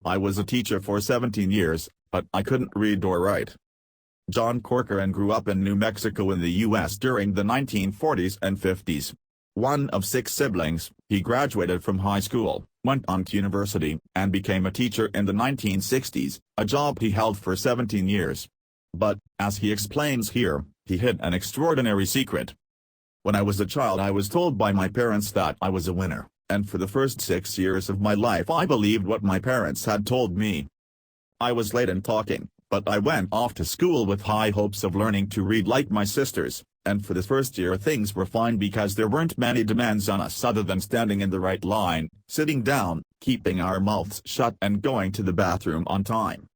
I was a teacher for 17 years, but I couldn't read or write. John Corcoran grew up in New Mexico in the U.S. during the 1940s and 50s. One of 6 siblings, he graduated from high school, went on to university, and became a teacher in the 1960s, a job he held for 17 years. But, as he explains here, he hid an extraordinary secret. When I was a child I was told by my parents that I was a winner, and for the first 6 years of my life I believed what my parents had told me. I was late in talking, but I went off to school with high hopes of learning to read like my sisters. And for the first year things were fine because there weren't many demands on us other than standing in the right line, sitting down, keeping our mouths shut and going to the bathroom on time.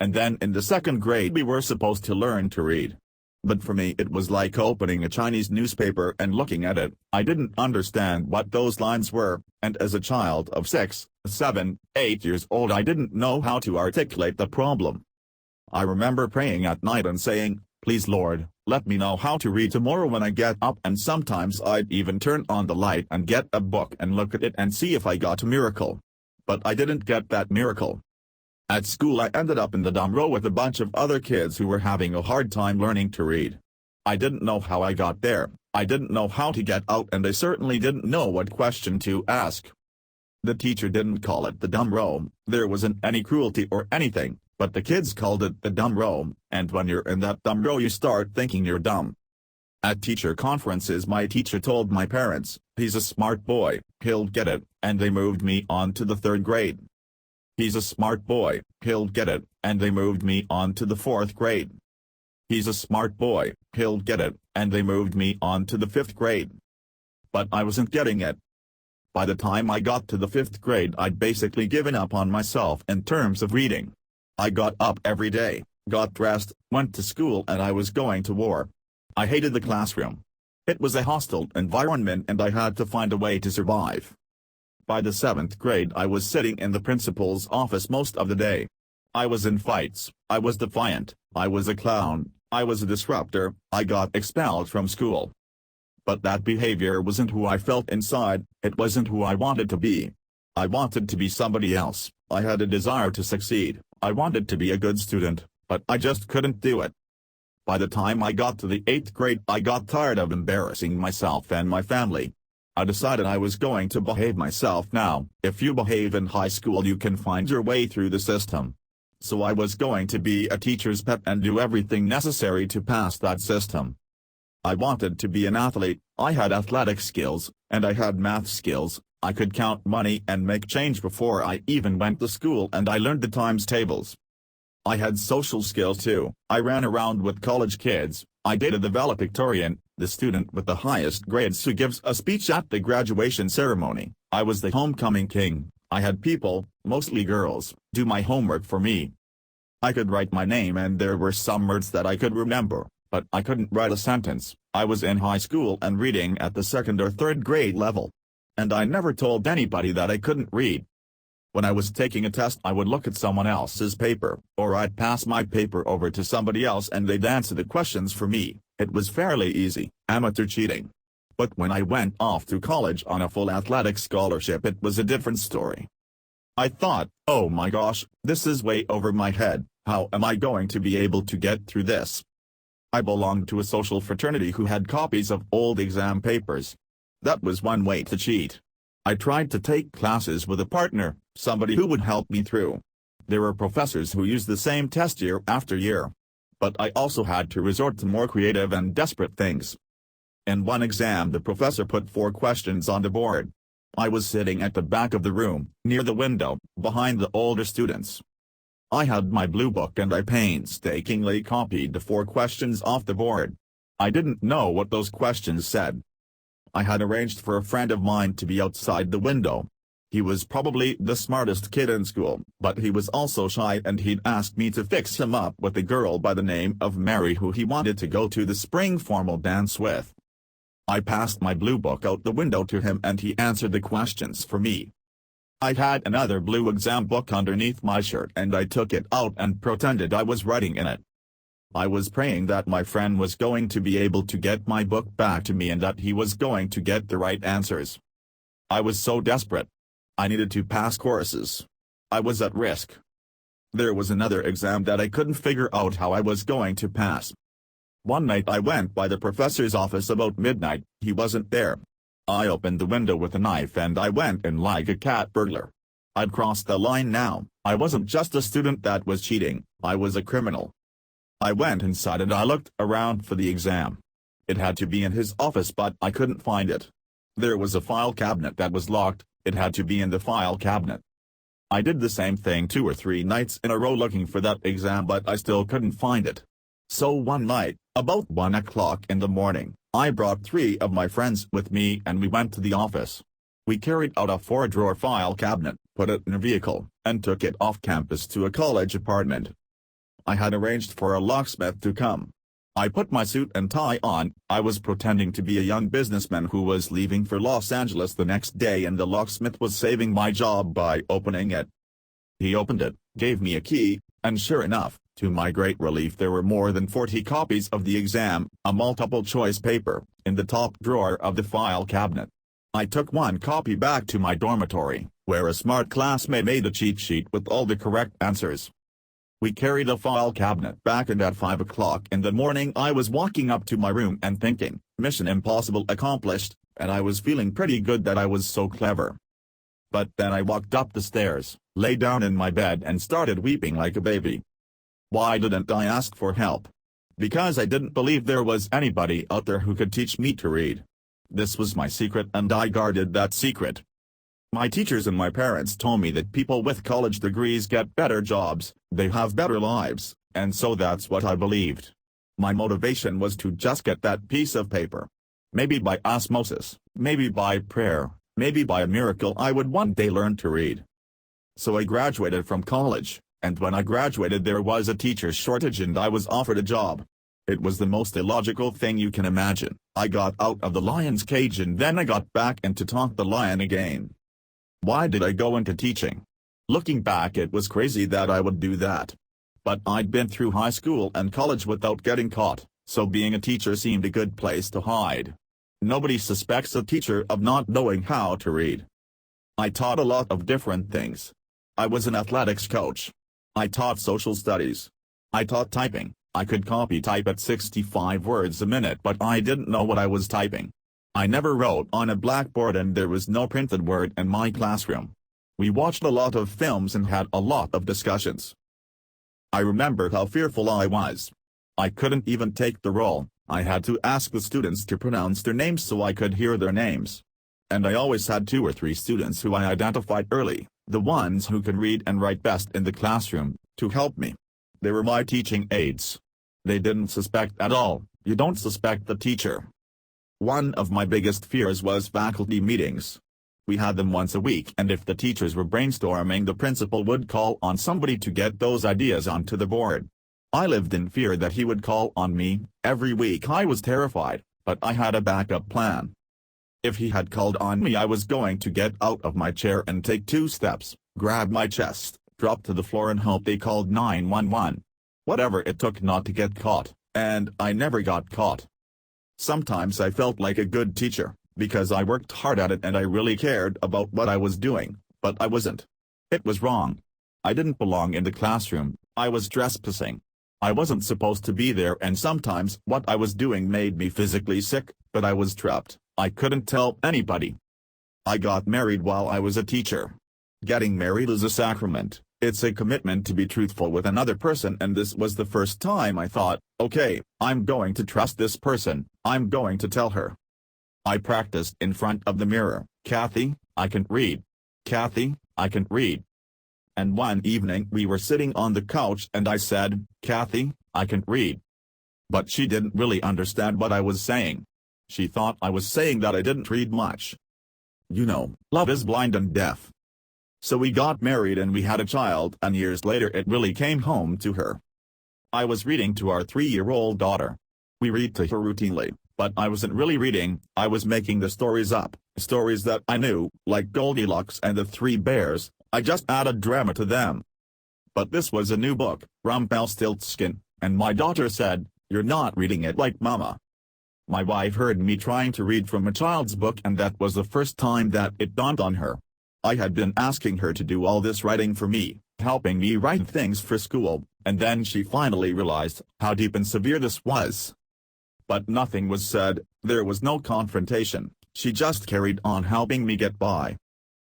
And then in the 2nd grade we were supposed to learn to read. But for me it was like opening a Chinese newspaper and looking at it. I didn't understand what those lines were, and as a child of 6, 7, 8 years old I didn't know how to articulate the problem. I remember praying at night and saying, "Please Lord, let me know how to read tomorrow when I get up," and sometimes I'd even turn on the light and get a book and look at it and see if I got a miracle. But I didn't get that miracle. At school I ended up in the dumb row with a bunch of other kids who were having a hard time learning to read. I didn't know how I got there, I didn't know how to get out, and I certainly didn't know what question to ask. The teacher didn't call it the dumb row, there wasn't any cruelty or anything. But the kids called it the dumb row, and when you're in that dumb row you start thinking you're dumb. At teacher conferences my teacher told my parents, "He's a smart boy, he'll get it," and they moved me on to the 3rd grade. "He's a smart boy, he'll get it," and they moved me on to the 4th grade. "He's a smart boy, he'll get it," and they moved me on to the 5th grade. But I wasn't getting it. By the time I got to the 5th grade I'd basically given up on myself in terms of reading. I got up every day, got dressed, went to school, and I was going to war. I hated the classroom. It was a hostile environment and I had to find a way to survive. By the 7th grade I was sitting in the principal's office most of the day. I was in fights, I was defiant, I was a clown, I was a disruptor, I got expelled from school. But that behavior wasn't who I felt inside, it wasn't who I wanted to be. I wanted to be somebody else, I had a desire to succeed. I wanted to be a good student, but I just couldn't do it. By the time I got to the 8th grade I got tired of embarrassing myself and my family. I decided I was going to behave myself now. If you behave in high school you can find your way through the system. So I was going to be a teacher's pet and do everything necessary to pass that system. I wanted to be an athlete, I had athletic skills, and I had math skills. I could count money and make change before I even went to school, and I learned the times tables. I had social skills too. I ran around with college kids. I dated the valedictorian, the student with the highest grades who gives a speech at the graduation ceremony. I was the homecoming king. I had people, mostly girls, do my homework for me. I could write my name and there were some words that I could remember, but I couldn't write a sentence. I was in high school and reading at the 2nd or 3rd grade level. And I never told anybody that I couldn't read. When I was taking a test I would look at someone else's paper, or I'd pass my paper over to somebody else and they'd answer the questions for me. It was fairly easy, amateur cheating. But when I went off to college on a full athletic scholarship it was a different story. I thought, oh my gosh, this is way over my head, how am I going to be able to get through this? I belonged to a social fraternity who had copies of old exam papers. That was one way to cheat. I tried to take classes with a partner, somebody who would help me through. There were professors who used the same test year after year. But I also had to resort to more creative and desperate things. In one exam the professor put 4 questions on the board. I was sitting at the back of the room, near the window, behind the older students. I had my blue book and I painstakingly copied the 4 questions off the board. I didn't know what those questions said. I had arranged for a friend of mine to be outside the window. He was probably the smartest kid in school, but he was also shy and he'd asked me to fix him up with a girl by the name of Mary who he wanted to go to the spring formal dance with. I passed my blue book out the window to him and he answered the questions for me. I had another blue exam book underneath my shirt and I took it out and pretended I was writing in it. I was praying that my friend was going to be able to get my book back to me and that he was going to get the right answers. I was so desperate. I needed to pass courses. I was at risk. There was another exam that I couldn't figure out how I was going to pass. One night I went by the professor's office about midnight. He wasn't there. I opened the window with a knife and I went in like a cat burglar. I'd crossed the line now. I wasn't just a student that was cheating, I was a criminal. I went inside and I looked around for the exam. It had to be in his office but I couldn't find it. There was a file cabinet that was locked, it had to be in the file cabinet. I did the same thing 2 or 3 nights in a row looking for that exam but I still couldn't find it. So one night, about 1 o'clock in the morning, I brought 3 of my friends with me and we went to the office. We carried out a 4-drawer file cabinet, put it in a vehicle, and took it off campus to a college apartment. I had arranged for a locksmith to come. I put my suit and tie on. I was pretending to be a young businessman who was leaving for Los Angeles the next day and the locksmith was saving my job by opening it. He opened it, gave me a key, and sure enough, to my great relief there were more than 40 copies of the exam, a multiple-choice paper, in the top drawer of the file cabinet. I took 1 copy back to my dormitory, where a smart classmate made a cheat sheet with all the correct answers. We carried the file cabinet back and at 5 o'clock in the morning I was walking up to my room and thinking, mission impossible accomplished, and I was feeling pretty good that I was so clever. But then I walked up the stairs, lay down in my bed and started weeping like a baby. Why didn't I ask for help? Because I didn't believe there was anybody out there who could teach me to read. This was my secret and I guarded that secret. My teachers and my parents told me that people with college degrees get better jobs, they have better lives, and so that's what I believed. My motivation was to just get that piece of paper. Maybe by osmosis, maybe by prayer, maybe by a miracle I would one day learn to read. So I graduated from college, and when I graduated there was a teacher's shortage and I was offered a job. It was the most illogical thing you can imagine. I got out of the lion's cage and then I got back in to taunt the lion again. Why did I go into teaching? Looking back it was crazy that I would do that. But I'd been through high school and college without getting caught, so being a teacher seemed a good place to hide. Nobody suspects a teacher of not knowing how to read. I taught a lot of different things. I was an athletics coach. I taught social studies. I taught typing. I could copy type at 65 words a minute but I didn't know what I was typing. I never wrote on a blackboard and there was no printed word in my classroom. We watched a lot of films and had a lot of discussions. I remember how fearful I was. I couldn't even take the role. I had to ask the students to pronounce their names so I could hear their names. And I always had 2 or 3 students who I identified early, the ones who could read and write best in the classroom, to help me. They were my teaching aides. They didn't suspect at all. You don't suspect the teacher. One of my biggest fears was faculty meetings. We had them once a week and if the teachers were brainstorming the principal would call on somebody to get those ideas onto the board. I lived in fear that he would call on me. Every week I was terrified, but I had a backup plan. If he had called on me I was going to get out of my chair and take 2 steps, grab my chest, drop to the floor and hope they called 911. Whatever it took not to get caught, and I never got caught. Sometimes I felt like a good teacher, because I worked hard at it and I really cared about what I was doing, but I wasn't. It was wrong. I didn't belong in the classroom, I was trespassing. I wasn't supposed to be there and sometimes what I was doing made me physically sick, but I was trapped, I couldn't tell anybody. I got married while I was a teacher. Getting married is a sacrament. It's a commitment to be truthful with another person and this was the first time I thought, okay, I'm going to trust this person, I'm going to tell her. I practiced in front of the mirror, Kathy, I can read. Kathy, I can read. And one evening we were sitting on the couch and I said, Kathy, I can read. But she didn't really understand what I was saying. She thought I was saying that I didn't read much. You know, love is blind and deaf. So we got married and we had a child and years later it really came home to her. I was reading to our 3-year-old daughter. We read to her routinely, but I wasn't really reading, I was making the stories up, stories that I knew, like Goldilocks and the 3 Bears, I just added drama to them. But this was a new book, Rumpelstiltskin, and my daughter said, "You're not reading it like Mama." My wife heard me trying to read from a child's book and that was the first time that it dawned on her. I had been asking her to do all this writing for me, helping me write things for school, and then she finally realized how deep and severe this was. But nothing was said, there was no confrontation, she just carried on helping me get by.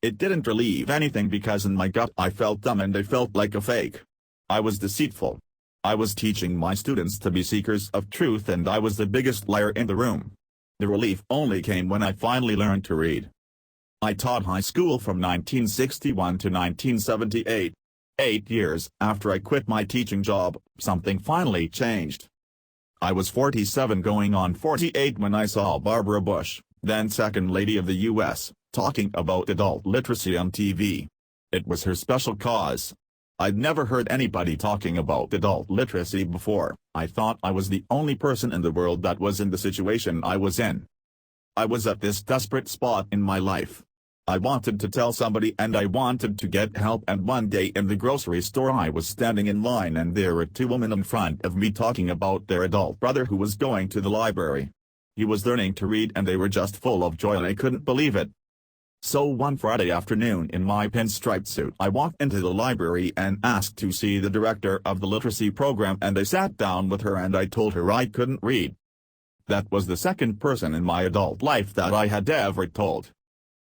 It didn't relieve anything because in my gut I felt dumb and I felt like a fake. I was deceitful. I was teaching my students to be seekers of truth and I was the biggest liar in the room. The relief only came when I finally learned to read. I taught high school from 1961 to 1978. 8 years after I quit my teaching job, something finally changed. I was 47 going on 48 when I saw Barbara Bush, then Second Lady of the U.S., talking about adult literacy on TV. It was her special cause. I'd never heard anybody talking about adult literacy before. I thought I was the only person in the world that was in the situation I was in. I was at this desperate spot in my life. I wanted to tell somebody and I wanted to get help, and one day in the grocery store I was standing in line and there were two women in front of me talking about their adult brother who was going to the library. He was learning to read and they were just full of joy and I couldn't believe it. So one Friday afternoon in my pinstripe suit I walked into the library and asked to see the director of the literacy program, and I sat down with her and I told her I couldn't read. That was the second person in my adult life that I had ever told.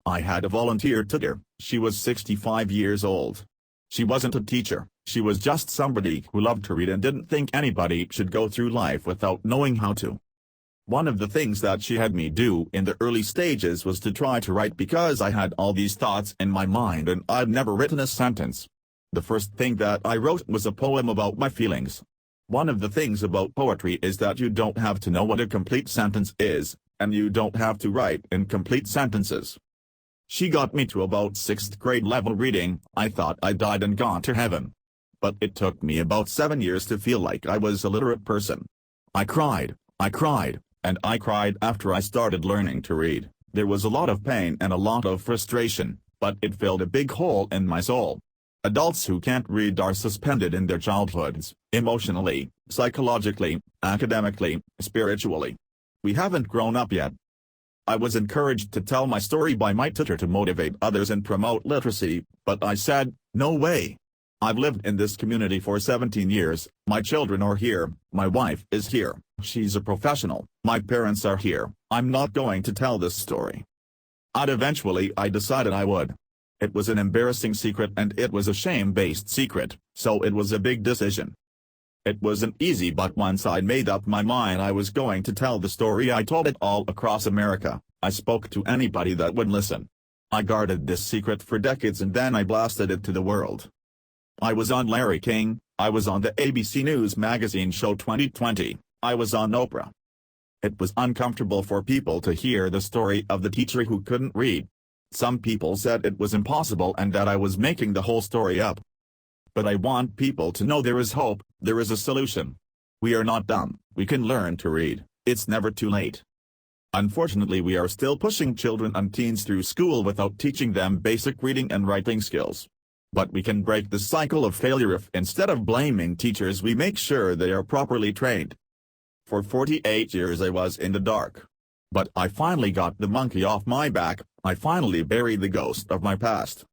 I had a volunteer tutor. She was 65 years old. She wasn't a teacher, she was just somebody who loved to read and didn't think anybody should go through life without knowing how to. One of the things that she had me do in the early stages was to try to write because I had all these thoughts in my mind and I'd never written a sentence. The first thing that I wrote was a poem about my feelings. One of the things about poetry is that you don't have to know what a complete sentence is, and you don't have to write in complete sentences. She got me to about 6th grade level reading. I thought I died and gone to heaven. But it took me about 7 years to feel like I was a literate person. I cried, and I cried after I started learning to read. There was a lot of pain and a lot of frustration, but it filled a big hole in my soul. Adults who can't read are suspended in their childhoods, emotionally, psychologically, academically, spiritually. We haven't grown up yet. I was encouraged to tell my story by my tutor to motivate others and promote literacy, but I said, no way. I've lived in this community for 17 years, my children are here, my wife is here, she's a professional, my parents are here, I'm not going to tell this story. Eventually I decided I would. It was an embarrassing secret and it was a shame-based secret, so it was a big decision. It wasn't easy, but once I'd made up my mind I was going to tell the story, I told it all across America. I spoke to anybody that would listen. I guarded this secret for decades and then I blasted it to the world. I was on Larry King, I was on the ABC News magazine show 2020, I was on Oprah. It was uncomfortable for people to hear the story of the teacher who couldn't read. Some people said it was impossible and that I was making the whole story up. But I want people to know there is hope, there is a solution. We are not dumb, we can learn to read, it's never too late. Unfortunately, we are still pushing children and teens through school without teaching them basic reading and writing skills. But we can break the cycle of failure if instead of blaming teachers we make sure they are properly trained. For 48 years I was in the dark. But I finally got the monkey off my back, I finally buried the ghost of my past.